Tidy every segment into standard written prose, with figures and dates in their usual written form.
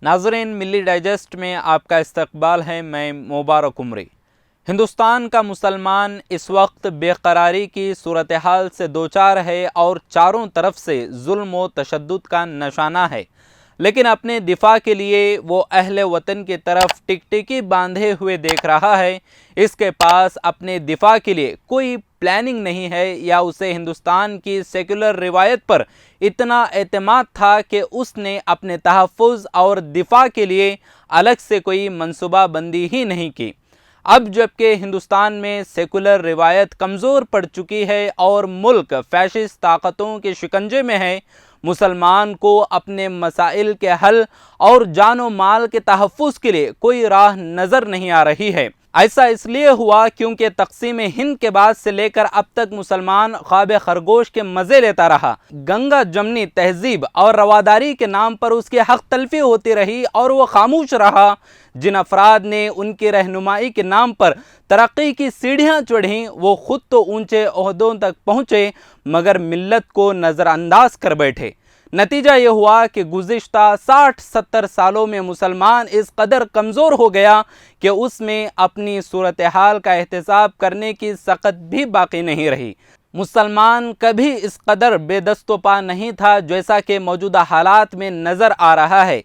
ناظرین، ملی ڈائجسٹ میں آپ کا استقبال ہے۔ میں مبارک عمری۔ ہندوستان کا مسلمان اس وقت بے قراری کی صورتحال سے دوچار ہے اور چاروں طرف سے ظلم و تشدد کا نشانہ ہے، لیکن اپنے دفاع کے لیے وہ اہل وطن کی طرف ٹکٹکی باندھے ہوئے دیکھ رہا ہے۔ اس کے پاس اپنے دفاع کے لیے کوئی پلاننگ نہیں ہے، یا اسے ہندوستان کی سیکولر روایت پر اتنا اعتماد تھا کہ اس نے اپنے تحفظ اور دفاع کے لیے الگ سے کوئی منصوبہ بندی ہی نہیں کی۔ اب جبکہ ہندوستان میں سیکولر روایت کمزور پڑ چکی ہے اور ملک فیشسٹ طاقتوں کے شکنجے میں ہے، مسلمان کو اپنے مسائل کے حل اور جان و مال کے تحفظ کے لیے کوئی راہ نظر نہیں آ رہی ہے۔ ایسا اس لیے ہوا کیونکہ تقسیم ہند کے بعد سے لے کر اب تک مسلمان خواب خرگوش کے مزے لیتا رہا۔ گنگا جمنی تہذیب اور رواداری کے نام پر اس کی حق تلفی ہوتی رہی اور وہ خاموش رہا۔ جن افراد نے ان کی رہنمائی کے نام پر ترقی کی سیڑھیاں چڑھیں، وہ خود تو اونچے عہدوں تک پہنچے مگر ملت کو نظر انداز کر بیٹھے۔ نتیجہ یہ ہوا کہ گزشتہ 60-70 سالوں میں مسلمان اس قدر کمزور ہو گیا کہ اس میں اپنی صورتحال کا احتساب کرنے کی سخت بھی باقی نہیں رہی۔ مسلمان کبھی اس قدر بے دست و پا نہیں تھا جیسا کہ موجودہ حالات میں نظر آ رہا ہے۔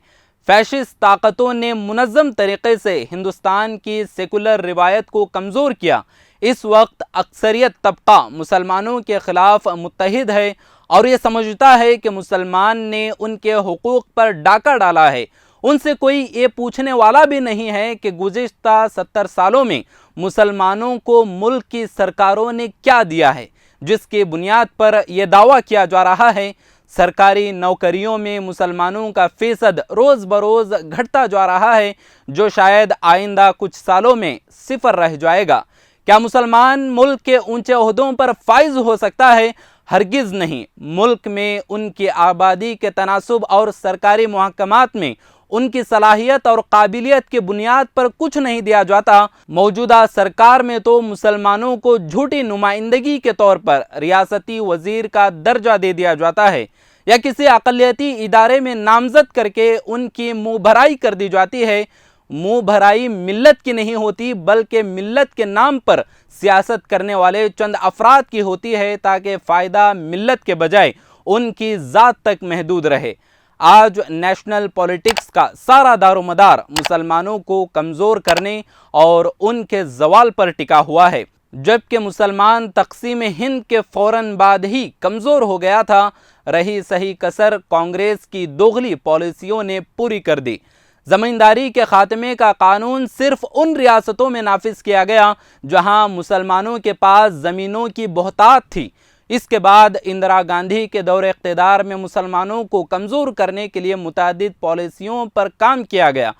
فیشسٹ طاقتوں نے منظم طریقے سے ہندوستان کی سیکولر روایت کو کمزور کیا۔ اس وقت اکثریت طبقہ مسلمانوں کے خلاف متحد ہے اور یہ سمجھتا ہے کہ مسلمان نے ان کے حقوق پر ڈاکہ ڈالا ہے۔ ان سے کوئی یہ پوچھنے والا بھی نہیں ہے کہ گزشتہ 70 سالوں میں مسلمانوں کو ملک کی سرکاروں نے کیا دیا ہے، جس کی بنیاد پر یہ دعویٰ کیا جا رہا ہے۔ سرکاری نوکریوں میں مسلمانوں کا فیصد روز بروز گھٹتا جا رہا ہے، جو شاید آئندہ کچھ سالوں میں صفر رہ جائے گا۔ کیا مسلمان ملک کے اونچے عہدوں پر فائز ہو سکتا ہے؟ ہرگز نہیں۔ ملک میں ان کی آبادی کے تناسب اور سرکاری محکمات میں ان کی صلاحیت اور قابلیت کی بنیاد پر کچھ نہیں دیا جاتا۔ موجودہ سرکار میں تو مسلمانوں کو جھوٹی نمائندگی کے طور پر ریاستی وزیر کا درجہ دے دیا جاتا ہے، یا کسی اقلیتی ادارے میں نامزد کر کے ان کی منہ بھرائی کر دی جاتی ہے۔ منہ بھرائی ملت کی نہیں ہوتی، بلکہ ملت کے نام پر سیاست کرنے والے چند افراد کی ہوتی ہے، تاکہ فائدہ ملت کے بجائے ان کی ذات تک محدود رہے۔ آج نیشنل پولیٹکس کا سارا دار و مدار مسلمانوں کو کمزور کرنے اور ان کے زوال پر ٹکا ہوا ہے۔ جبکہ مسلمان تقسیم ہند کے فوراً بعد ہی کمزور ہو گیا تھا، رہی صحیح کسر کانگریس کی دوغلی پالیسیوں نے پوری کر دی۔ زمینداری کے خاتمے کا قانون صرف ان ریاستوں میں نافذ کیا گیا جہاں مسلمانوں کے پاس زمینوں کی بہتات تھی۔ اس کے بعد اندرا گاندھی کے دور اقتدار میں مسلمانوں کو کمزور کرنے کے لیے متعدد پالیسیوں پر کام کیا گیا۔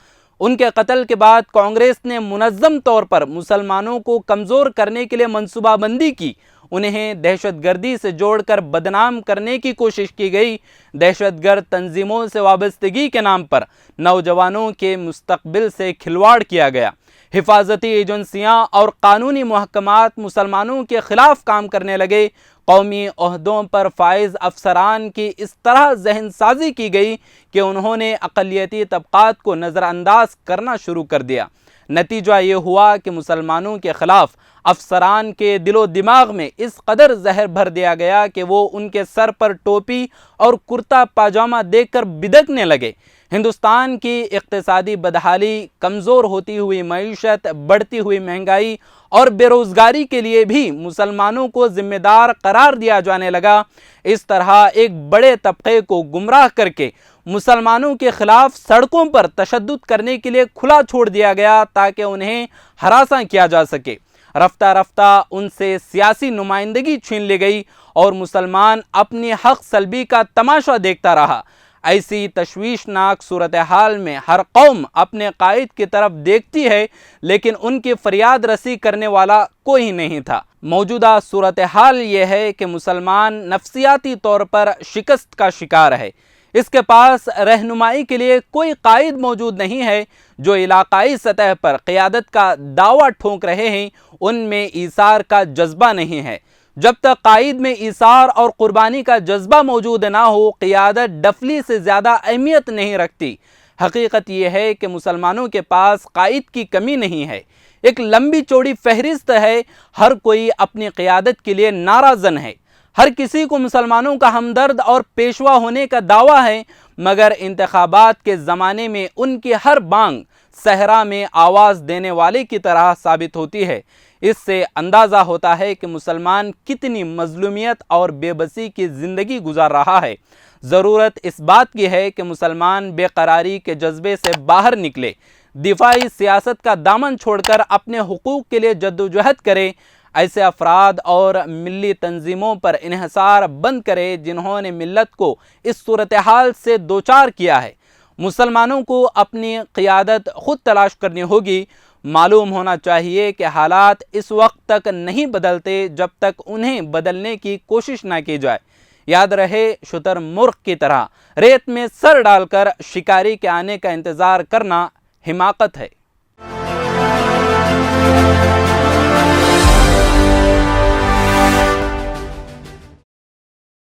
ان کے قتل کے بعد کانگریس نے منظم طور پر مسلمانوں کو کمزور کرنے کے لیے منصوبہ بندی کی۔ انہیں دہشت گردی سے جوڑ کر بدنام کرنے کی کوشش کی گئی۔ دہشت گرد تنظیموں سے وابستگی کے نام پر نوجوانوں کے مستقبل سے کھلواڑ کیا گیا۔ حفاظتی ایجنسیاں اور قانونی محکمات مسلمانوں کے خلاف کام کرنے لگے۔ قومی عہدوں پر فائز افسران کی اس طرح ذہن سازی کی گئی کہ انہوں نے اقلیتی طبقات کو نظر انداز کرنا شروع کر دیا۔ نتیجہ یہ ہوا کہ مسلمانوں کے خلاف افسران کے دل و دماغ میں اس قدر زہر بھر دیا گیا کہ وہ ان کے سر پر ٹوپی اور کرتا پاجامہ دیکھ کر بدکنے لگے۔ ہندوستان کی اقتصادی بدحالی، کمزور ہوتی ہوئی معیشت، بڑھتی ہوئی مہنگائی اور بے روزگاری کے لیے بھی مسلمانوں کو ذمہ دار قرار دیا جانے لگا۔ اس طرح ایک بڑے طبقے کو گمراہ کر کے مسلمانوں کے خلاف سڑکوں پر تشدد کرنے کے لیے کھلا چھوڑ دیا گیا تاکہ انہیں ہراساں کیا جا سکے۔ رفتہ رفتہ ان سے سیاسی نمائندگی چھین لی گئی اور مسلمان اپنی حق سلبی کا تماشا دیکھتا رہا۔ ایسی تشویشناک صورتحال میں ہر قوم اپنے قائد کی طرف دیکھتی ہے، لیکن ان کی فریاد رسی کرنے والا کوئی نہیں تھا۔ موجودہ صورتحال یہ ہے کہ مسلمان نفسیاتی طور پر شکست کا شکار ہے۔ اس کے پاس رہنمائی کے لیے کوئی قائد موجود نہیں ہے۔ جو علاقائی سطح پر قیادت کا دعویٰ ٹھونک رہے ہیں، ان میں ایثار کا جذبہ نہیں ہے۔ جب تک قائد میں ایثار اور قربانی کا جذبہ موجود نہ ہو، قیادت ڈفلی سے زیادہ اہمیت نہیں رکھتی۔ حقیقت یہ ہے کہ مسلمانوں کے پاس قائد کی کمی نہیں ہے، ایک لمبی چوڑی فہرست ہے، ہر کوئی اپنی قیادت کے لیے نعرہ زن ہے، ہر کسی کو مسلمانوں کا ہمدرد اور پیشوا ہونے کا دعویٰ ہے، مگر انتخابات کے زمانے میں ان کی ہر بانگ صحرا میں آواز دینے والے کی طرح ثابت ہوتی ہے۔ اس سے اندازہ ہوتا ہے کہ مسلمان کتنی مظلومیت اور بے بسی کی زندگی گزار رہا ہے۔ ضرورت اس بات کی ہے کہ مسلمان بے قراری کے جذبے سے باہر نکلے، دفاعی سیاست کا دامن چھوڑ کر اپنے حقوق کے لیے جدوجہد کرے، ایسے افراد اور ملی تنظیموں پر انحصار بند کرے جنہوں نے ملت کو اس صورتحال سے دوچار کیا ہے۔ مسلمانوں کو اپنی قیادت خود تلاش کرنی ہوگی۔ معلوم ہونا چاہیے کہ حالات اس وقت تک نہیں بدلتے جب تک انہیں بدلنے کی کوشش نہ کی جائے۔ یاد رہے، شتر مرغ کی طرح ریت میں سر ڈال کر شکاری کے آنے کا انتظار کرنا حماقت ہے۔